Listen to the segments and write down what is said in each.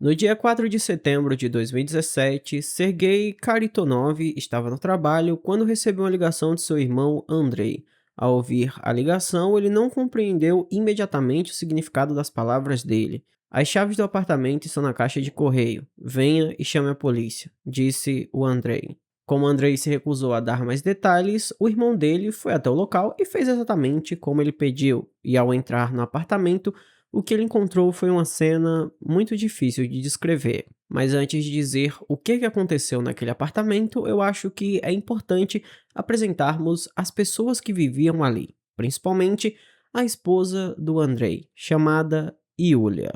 No dia 4 de setembro de 2017, Sergei Kharitonov estava no trabalho quando recebeu uma ligação de seu irmão Andrei. Ao ouvir a ligação, ele não compreendeu imediatamente o significado das palavras dele. As chaves do apartamento estão na caixa de correio. Venha e chame a polícia, disse o Andrei. Como Andrei se recusou a dar mais detalhes, o irmão dele foi até o local e fez exatamente como ele pediu. E ao entrar no apartamento, o que ele encontrou foi uma cena muito difícil de descrever. Mas antes de dizer o que aconteceu naquele apartamento, eu acho que é importante apresentarmos as pessoas que viviam ali, principalmente a esposa do Andrei, chamada Yulia.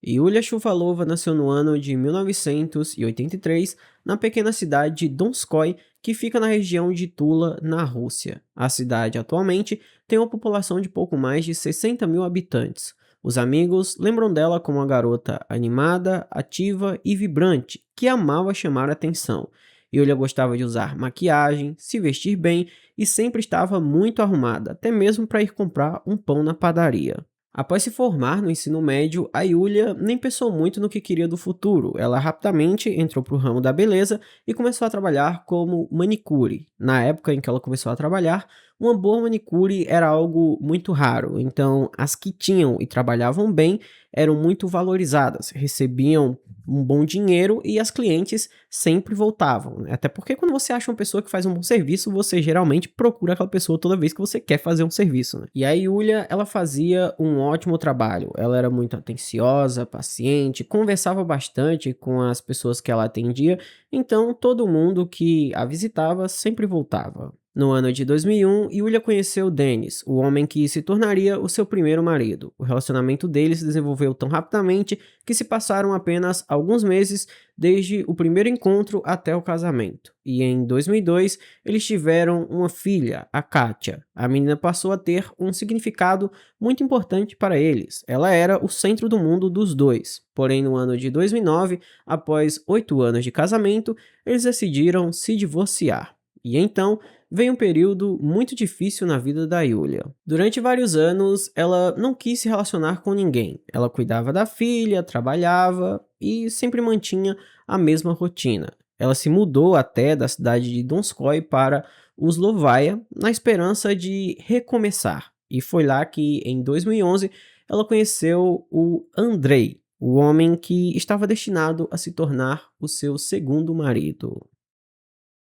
Yulia Shuvalova nasceu no ano de 1983 na pequena cidade de Donskoy, que fica na região de Tula, na Rússia. A cidade atualmente tem uma população de pouco mais de 60 mil habitantes. Os amigos lembram dela como uma garota animada, ativa e vibrante, que amava chamar a atenção. Yulia gostava de usar maquiagem, se vestir bem e sempre estava muito arrumada, até mesmo para ir comprar um pão na padaria. Após se formar no ensino médio, a Yulia nem pensou muito no que queria do futuro. Ela rapidamente entrou para o ramo da beleza e começou a trabalhar como manicure. Na época em que ela começou a trabalhar, uma boa manicure era algo muito raro, então as que tinham e trabalhavam bem eram muito valorizadas, recebiam um bom dinheiro e as clientes sempre voltavam, né? Até porque quando você acha uma pessoa que faz um bom serviço, você geralmente procura aquela pessoa toda vez que você quer fazer um serviço, né? E a Yulia, ela fazia um ótimo trabalho. Ela era muito atenciosa, paciente, conversava bastante com as pessoas que ela atendia, então todo mundo que a visitava sempre voltava. No ano de 2001, Yulia conheceu Dennis, o homem que se tornaria o seu primeiro marido. O relacionamento deles se desenvolveu tão rapidamente que se passaram apenas alguns meses desde o primeiro encontro até o casamento. E em 2002, eles tiveram uma filha, a Katia. A menina passou a ter um significado muito importante para eles. Ela era o centro do mundo dos dois. Porém, no ano de 2009, após 8 anos de casamento, eles decidiram se divorciar. E então, veio um período muito difícil na vida da Yulia. Durante vários anos, ela não quis se relacionar com ninguém. Ela cuidava da filha, trabalhava e sempre mantinha a mesma rotina. Ela se mudou até da cidade de Donskoy para Uslovaia na esperança de recomeçar. E foi lá que, em 2011, ela conheceu o Andrei, o homem que estava destinado a se tornar o seu segundo marido.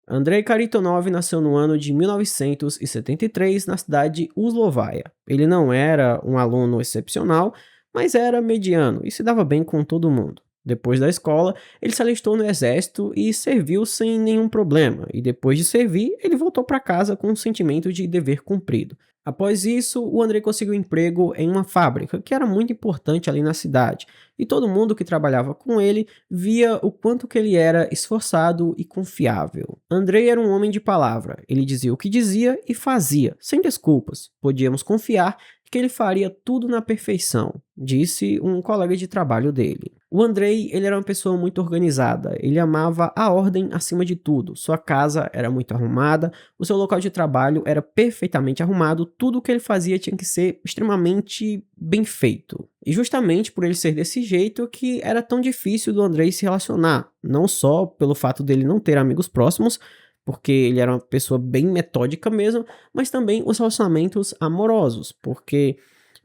Andrei Kharitonov nasceu no ano de 1973 na cidade de Uslovaia. Ele não era um aluno excepcional, mas era mediano e se dava bem com todo mundo. Depois da escola, ele se alistou no exército e serviu sem nenhum problema, e depois de servir, ele voltou para casa com um sentimento de dever cumprido. Após isso, o Andrei conseguiu um emprego em uma fábrica, que era muito importante ali na cidade, e todo mundo que trabalhava com ele via o quanto que ele era esforçado e confiável. Andrei era um homem de palavra, ele dizia o que dizia e fazia, sem desculpas. Podíamos confiar que ele faria tudo na perfeição, disse um colega de trabalho dele. O Andrei, ele era uma pessoa muito organizada, ele amava a ordem acima de tudo. Sua casa era muito arrumada, o seu local de trabalho era perfeitamente arrumado, tudo o que ele fazia tinha que ser extremamente bem feito. E justamente por ele ser desse jeito que era tão difícil do Andrei se relacionar, não só pelo fato dele não ter amigos próximos, porque ele era uma pessoa bem metódica mesmo, mas também os relacionamentos amorosos, porque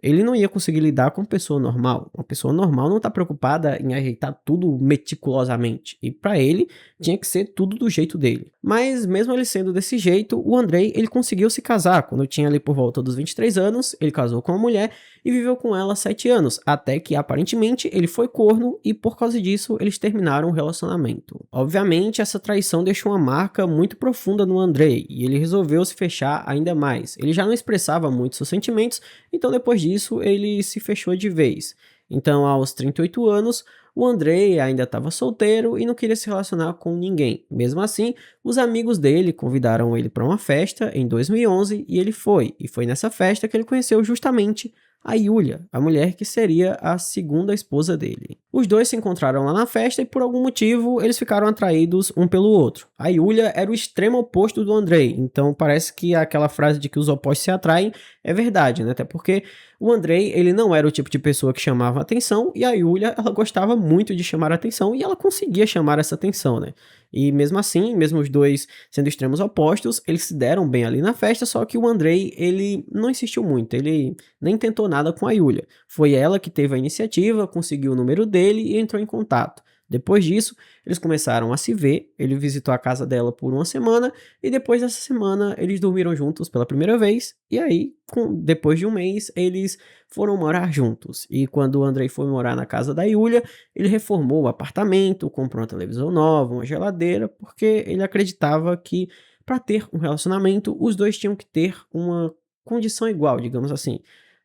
ele não ia conseguir lidar com uma pessoa normal. Uma pessoa normal não está preocupada em ajeitar tudo meticulosamente. E para ele, tinha que ser tudo do jeito dele. Mas mesmo ele sendo desse jeito, o Andrei, ele conseguiu se casar. Quando tinha ali por volta dos 23 anos, ele casou com uma mulher e viveu com ela 7 anos. Até que, aparentemente, ele foi corno e por causa disso, eles terminaram o relacionamento. Obviamente, essa traição deixou uma marca muito profunda no Andrei. E ele resolveu se fechar ainda mais. Ele já não expressava muito seus sentimentos, então depois disso ele se fechou de vez. Então, aos 38 anos, o Andrei ainda estava solteiro e não queria se relacionar com ninguém. Mesmo assim, os amigos dele convidaram ele para uma festa em 2011 e ele foi. E foi nessa festa que ele conheceu justamente a Yulia, a mulher que seria a segunda esposa dele. Os dois se encontraram lá na festa e por algum motivo eles ficaram atraídos um pelo outro. A Yulia era o extremo oposto do Andrei, então parece que aquela frase de que os opostos se atraem é verdade, né? Até porque o Andrei, ele não era o tipo de pessoa que chamava atenção, e a Yulia, ela gostava muito de chamar atenção, e ela conseguia chamar essa atenção, né? E mesmo assim, mesmo os dois sendo extremos opostos, eles se deram bem ali na festa, só que o Andrei, ele não insistiu muito, ele nem tentou nada com a Yulia. Foi ela que teve a iniciativa, conseguiu o número dele e entrou em contato. Depois disso, eles começaram a se ver, ele visitou a casa dela por uma semana, e depois dessa semana eles dormiram juntos pela primeira vez, e aí, depois de um mês, eles foram morar juntos. E quando o Andrei foi morar na casa da Yulia, ele reformou o apartamento, comprou uma televisão nova, uma geladeira, porque ele acreditava que para ter um relacionamento, os dois tinham que ter uma condição igual, digamos assim.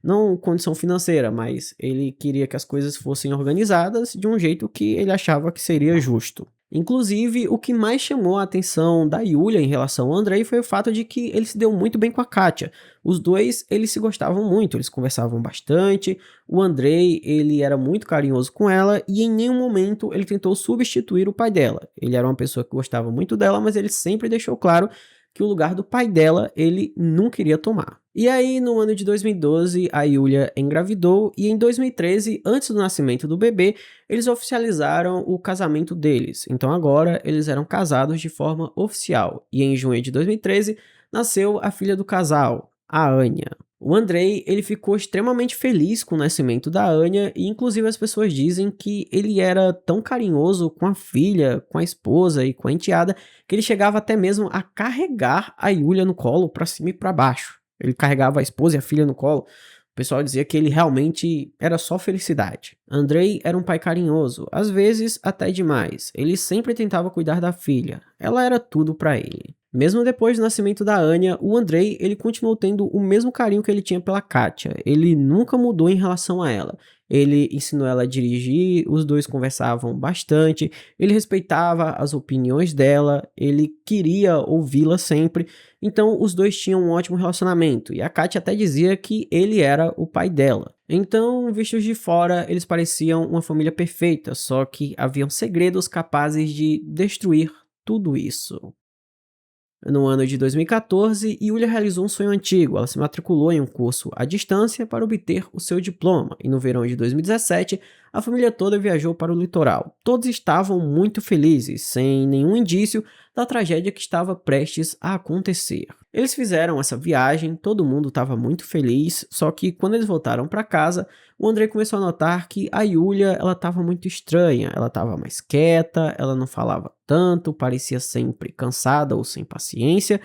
Não condição financeira, mas ele queria que as coisas fossem organizadas de um jeito que ele achava que seria justo. Inclusive, o que mais chamou a atenção da Yulia em relação ao Andrei foi o fato de que ele se deu muito bem com a Kátia. Os dois, eles se gostavam muito, eles conversavam bastante. O Andrei, ele era muito carinhoso com ela e em nenhum momento ele tentou substituir o pai dela. Ele era uma pessoa que gostava muito dela, mas ele sempre deixou claro que o lugar do pai dela ele não queria tomar. E aí, no ano de 2012, a Yulia engravidou e em 2013, antes do nascimento do bebê, eles oficializaram o casamento deles. Então agora eles eram casados de forma oficial. E em junho de 2013, nasceu a filha do casal, a Anya. O Andrei, ele ficou extremamente feliz com o nascimento da Anya e inclusive as pessoas dizem que ele era tão carinhoso com a filha, com a esposa e com a enteada, que ele chegava até mesmo a carregar a Yulia no colo para cima e para baixo. Ele carregava a esposa e a filha no colo. O pessoal dizia que ele realmente era só felicidade. Andrei era um pai carinhoso, às vezes até demais. Ele sempre tentava cuidar da filha. Ela era tudo para ele. Mesmo depois do nascimento da Anya, o Andrei ele continuou tendo o mesmo carinho que ele tinha pela Kátia. Ele nunca mudou em relação a ela. Ele ensinou ela a dirigir, os dois conversavam bastante, ele respeitava as opiniões dela, ele queria ouvi-la sempre, então os dois tinham um ótimo relacionamento, e a Kátia até dizia que ele era o pai dela. Então, vistos de fora, eles pareciam uma família perfeita, só que haviam segredos capazes de destruir tudo isso. No ano de 2014, Yulia realizou um sonho antigo. Ela se matriculou em um curso à distância para obter o seu diploma, e no verão de 2017, a família toda viajou para o litoral. Todos estavam muito felizes, sem nenhum indício da tragédia que estava prestes a acontecer. Eles fizeram essa viagem, todo mundo estava muito feliz, só que quando eles voltaram para casa, o Andrei começou a notar que a Yulia, ela estava muito estranha, ela estava mais quieta, ela não falava tanto, parecia sempre cansada ou sem paciência,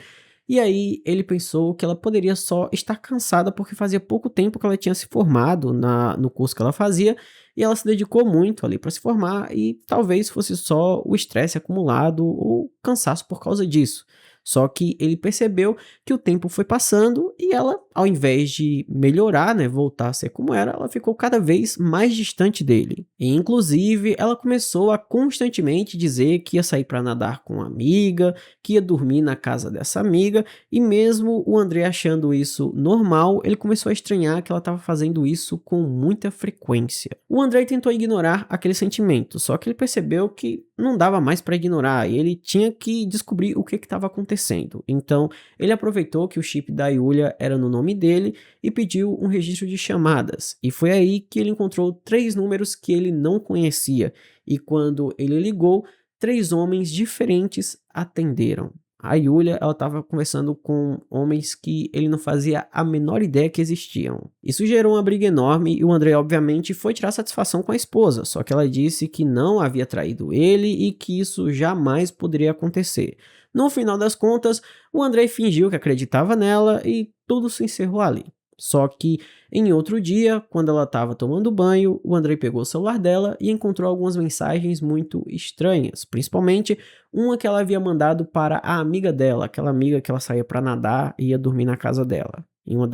e aí ele pensou que ela poderia só estar cansada porque fazia pouco tempo que ela tinha se formado no curso que ela fazia, e ela se dedicou muito ali para se formar, e talvez fosse só o estresse acumulado ou cansaço por causa disso. Só que ele percebeu que o tempo foi passando e ela, ao invés de melhorar, né, voltar a ser como era, ela ficou cada vez mais distante dele. E, inclusive, ela começou a constantemente dizer que ia sair para nadar com uma amiga, que ia dormir na casa dessa amiga, e mesmo o André achando isso normal, ele começou a estranhar que ela estava fazendo isso com muita frequência. O André tentou ignorar aquele sentimento, só que ele percebeu que não dava mais para ignorar e ele tinha que descobrir o que estava acontecendo. Então, ele aproveitou que o chip da Yulia era no nome dele e pediu um registro de chamadas. E foi aí que ele encontrou 3 números que ele não conhecia. E quando ele ligou, 3 homens diferentes atenderam. A Yulia, ela estava conversando com homens que ele não fazia a menor ideia que existiam. Isso gerou uma briga enorme e o Andrei, obviamente, foi tirar satisfação com a esposa, só que ela disse que não havia traído ele e que isso jamais poderia acontecer. No final das contas, o Andrei fingiu que acreditava nela e tudo se encerrou ali. Só que em outro dia, quando ela estava tomando banho, o Andrei pegou o celular dela e encontrou algumas mensagens muito estranhas, principalmente uma que ela havia mandado para a amiga dela, aquela amiga que ela saía para nadar e ia dormir na casa dela.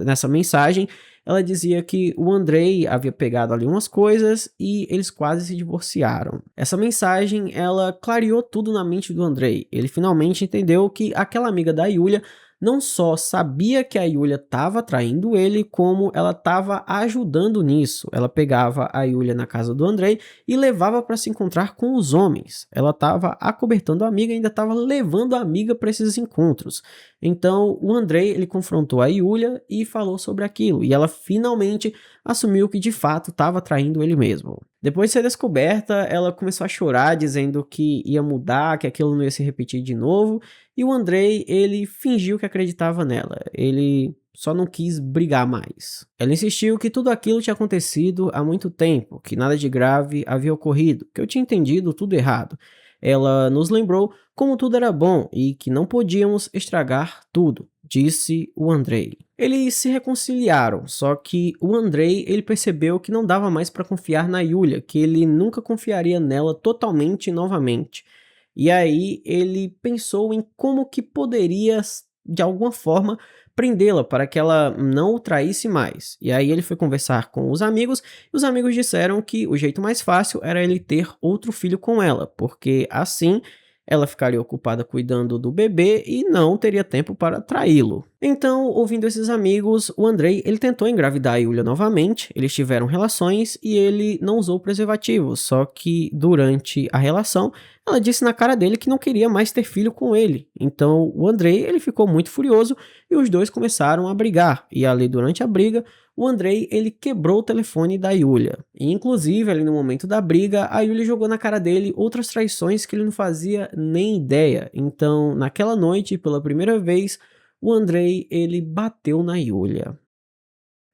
Nessa mensagem, ela dizia que o Andrei havia pegado ali umas coisas e eles quase se divorciaram. Essa mensagem, ela clareou tudo na mente do Andrei. Ele finalmente entendeu que aquela amiga da Yulia não só sabia que a Yulia estava traindo ele, como ela estava ajudando nisso. Ela pegava a Yulia na casa do Andrei e levava para se encontrar com os homens. Ela estava acobertando a amiga e ainda estava levando a amiga para esses encontros. Então, o Andrei, ele confrontou a Yulia e falou sobre aquilo, e ela finalmente assumiu que de fato estava traindo ele mesmo. Depois de ser descoberta, ela começou a chorar, dizendo que ia mudar, que aquilo não ia se repetir de novo, e o Andrei, ele fingiu que acreditava nela, ele só não quis brigar mais. Ela insistiu que tudo aquilo tinha acontecido há muito tempo, que nada de grave havia ocorrido, que eu tinha entendido tudo errado. Ela nos lembrou como tudo era bom e que não podíamos estragar tudo, disse o Andrei. Eles se reconciliaram, só que o Andrei, ele percebeu que não dava mais para confiar na Yulia, que ele nunca confiaria nela totalmente novamente. E aí ele pensou em como que poderia, de alguma forma, prendê-la para que ela não o traísse mais. E aí ele foi conversar com os amigos, e os amigos disseram que o jeito mais fácil era ele ter outro filho com ela, porque assim ela ficaria ocupada cuidando do bebê e não teria tempo para traí-lo. Então, ouvindo esses amigos, o Andrei, ele tentou engravidar a Yulia novamente, eles tiveram relações e ele não usou preservativo, só que durante a relação, ela disse na cara dele que não queria mais ter filho com ele. Então, o Andrei, ele ficou muito furioso e os dois começaram a brigar. E ali durante a briga, o Andrei, ele quebrou o telefone da Yulia. E inclusive, ali no momento da briga, a Yulia jogou na cara dele outras traições que ele não fazia nem ideia. Então, naquela noite, pela primeira vez, o Andrei, ele bateu na Yulia.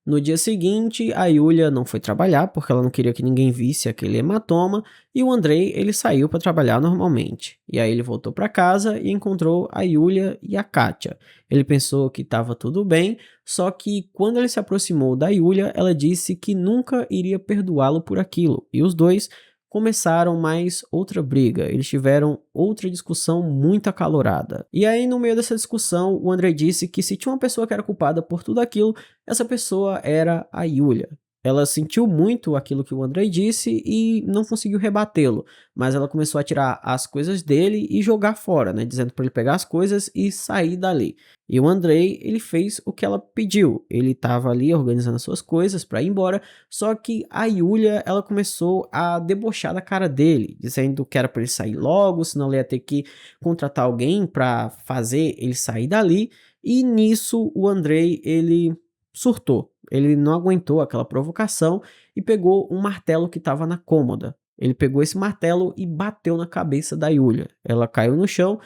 No dia seguinte, a Yulia não foi trabalhar porque ela não queria que ninguém visse aquele hematoma, e o Andrei, ele saiu para trabalhar normalmente. E aí ele voltou para casa e encontrou a Yulia e a Kátia. Ele pensou que estava tudo bem, só que quando ele se aproximou da Yulia, ela disse que nunca iria perdoá-lo por aquilo, e os dois começaram mais outra briga, eles tiveram outra discussão muito acalorada. E aí, no meio dessa discussão, o Andrei disse que se tinha uma pessoa que era culpada por tudo aquilo, essa pessoa era a Yulia. Ela sentiu muito aquilo que o Andrei disse e não conseguiu rebatê-lo, mas ela começou a tirar as coisas dele e jogar fora, né, dizendo para ele pegar as coisas e sair dali. E o Andrei, ele fez o que ela pediu. Ele estava ali organizando as suas coisas para ir embora, só que a Yulia, ela começou a debochar da cara dele, dizendo que era para ele sair logo, senão ele ia ter que contratar alguém para fazer ele sair dali. E nisso o Andrei, ele surtou. Ele não aguentou aquela provocação e pegou um martelo que estava na cômoda. Ele pegou esse martelo e bateu na cabeça da Yulia. Ela caiu no chão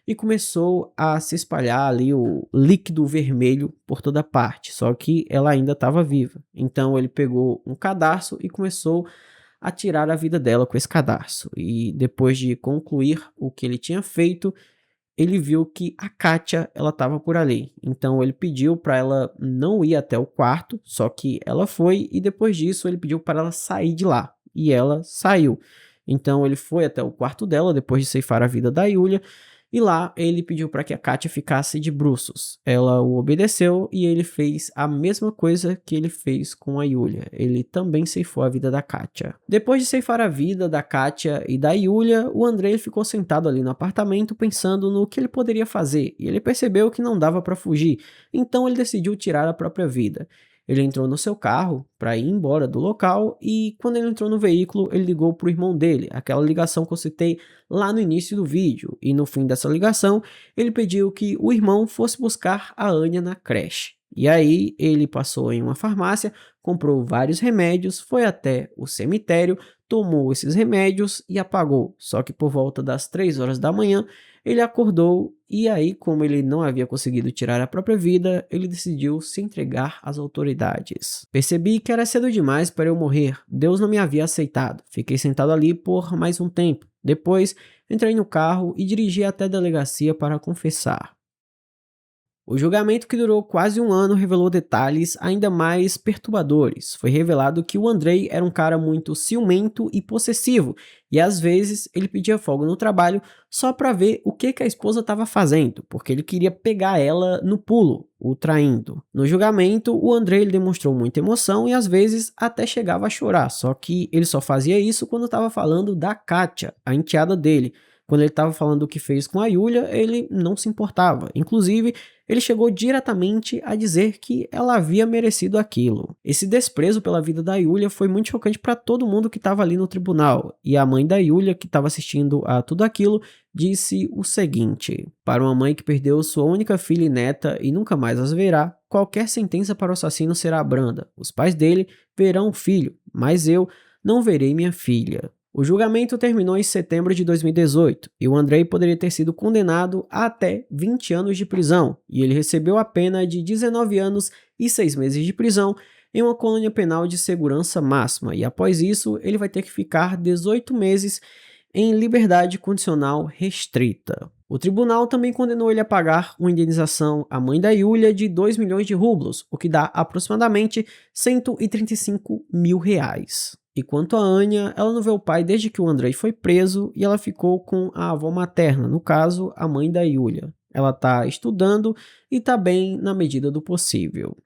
e começou a se espalhar ali o líquido vermelho por toda parte, só que ela ainda estava viva. Então ele pegou um cadarço e começou a tirar a vida dela com esse cadarço. E depois de concluir o que ele tinha feito, ele viu que a Kátia, ela estava por ali. Então ele pediu para ela não ir até o quarto, só que ela foi, e depois disso ele pediu para ela sair de lá, e ela saiu. Então ele foi até o quarto dela depois de ceifar a vida da Yulia, e lá ele pediu para que a Kátia ficasse de bruços. Ela o obedeceu e ele fez a mesma coisa que ele fez com a Yulia. Ele também ceifou a vida da Kátia. Depois de ceifar a vida da Kátia e da Yulia, o Andrei ficou sentado ali no apartamento pensando no que ele poderia fazer, e ele percebeu que não dava para fugir, então ele decidiu tirar a própria vida. Ele entrou no seu carro para ir embora do local, e quando ele entrou no veículo, ele ligou para o irmão dele, aquela ligação que eu citei lá no início do vídeo, e no fim dessa ligação, ele pediu que o irmão fosse buscar a Anya na creche. E aí ele passou em uma farmácia, comprou vários remédios, foi até o cemitério, tomou esses remédios e apagou. Só que por volta das 3 horas da manhã, ele acordou e aí, como ele não havia conseguido tirar a própria vida, ele decidiu se entregar às autoridades. Percebi que era cedo demais para eu morrer. Deus não me havia aceitado. Fiquei sentado ali por mais um tempo. Depois, entrei no carro e dirigi até a delegacia para confessar. O julgamento, que durou quase um ano, revelou detalhes ainda mais perturbadores. Foi revelado que o Andrei era um cara muito ciumento e possessivo, e às vezes ele pedia folga no trabalho só para ver o que a esposa estava fazendo, porque ele queria pegar ela no pulo, o traindo. No julgamento, o Andrei, ele demonstrou muita emoção e às vezes até chegava a chorar, só que ele só fazia isso quando estava falando da Kátia, a enteada dele. Quando ele estava falando o que fez com a Yulia, ele não se importava. Inclusive, ele chegou diretamente a dizer que ela havia merecido aquilo. Esse desprezo pela vida da Yulia foi muito chocante para todo mundo que estava ali no tribunal, e a mãe da Yulia, que estava assistindo a tudo aquilo, disse o seguinte: para uma mãe que perdeu sua única filha e neta e nunca mais as verá, qualquer sentença para o assassino será branda. Os pais dele verão o filho, mas eu não verei minha filha. O julgamento terminou em setembro de 2018 e o Andrei poderia ter sido condenado a até 20 anos de prisão, e ele recebeu a pena de 19 anos e 6 meses de prisão em uma colônia penal de segurança máxima, e após isso ele vai ter que ficar 18 meses em liberdade condicional restrita. O tribunal também condenou ele a pagar uma indenização à mãe da Yulia de 2 milhões de rublos, o que dá aproximadamente 135 mil reais. E quanto a Anya, ela não vê o pai desde que o Andrei foi preso e ela ficou com a avó materna, no caso, a mãe da Yulia. Ela está estudando e está bem na medida do possível.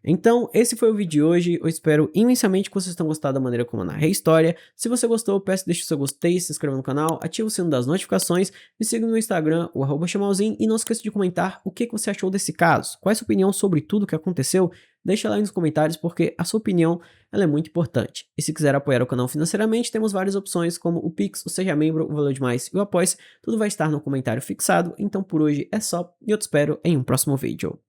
Então, esse foi o vídeo de hoje, eu espero imensamente que vocês tenham gostado da maneira como eu narrei a história. Se você gostou, peço que deixe o seu gostei, se inscreva no canal, ative o sino das notificações, me siga no Instagram, o @chamalzinho, e não esqueça de comentar o que você achou desse caso, qual é a sua opinião sobre tudo o que aconteceu, deixa lá aí nos comentários porque a sua opinião ela é muito importante. E se quiser apoiar o canal financeiramente, temos várias opções como o Pix, o Seja Membro, o Valeu Demais e o Apoia-se, tudo vai estar no comentário fixado, então por hoje é só e eu te espero em um próximo vídeo.